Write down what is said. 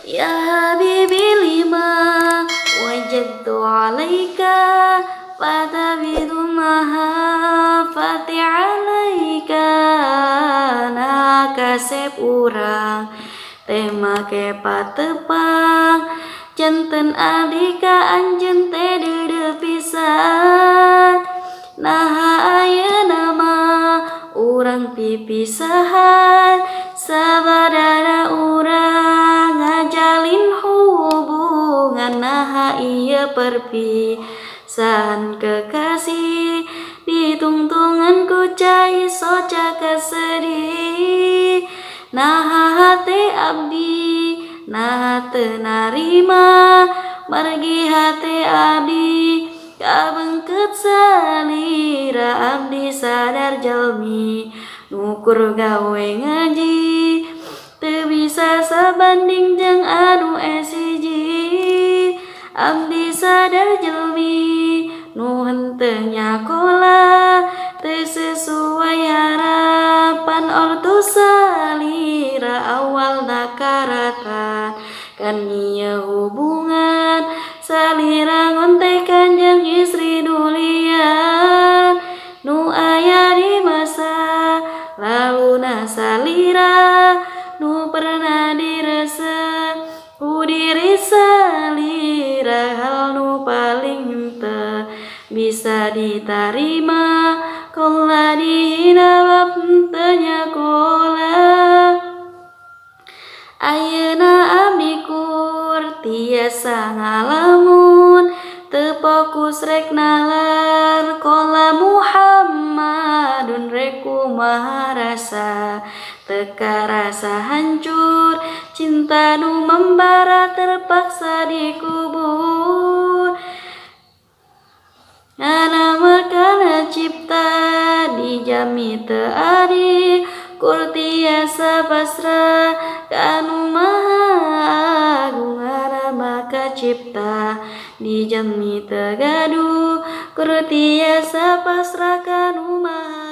Ya Habibi lima wajadtu alaika fatabidu mahafati alaika nah kasep urang tema ke patepang janten adika anjen teh dede pisan nah ayeuna mah urang pipisahan sabadana urang ngajalin hubungan nah ieu perpisahan kekasih ditungtungan ku cai soca kesedih nah hate abdi nah teu narima margi hate abdi kabengket salira abdi sadar jalmi nukur gawe ngaji teu bisa sabanding jeung anu esiji abdi sadar jalmi nu henteu nyakola teu sesuai harapan ortu salira awalna karatan kan ieu hubungan salira ngontekan jeung istri dulian nu aya di masa laluna salira nu pernah diresep ku diri salira hal nu paling henteu bisa ditarima kola dihina bab henteu nyakola ayeuna abdi kur tiasa ngalamun teu fokus rek nalar kola Muhammadun rek kumaha rasa teka rasa hancur cinta nu membara terpaksa dikubur ngana makana cipta dijami teu adi kur tiasa pasrah kanu maha agung ngana maka cipta dijami teu gaduh kur tiasa pasrah kanu maha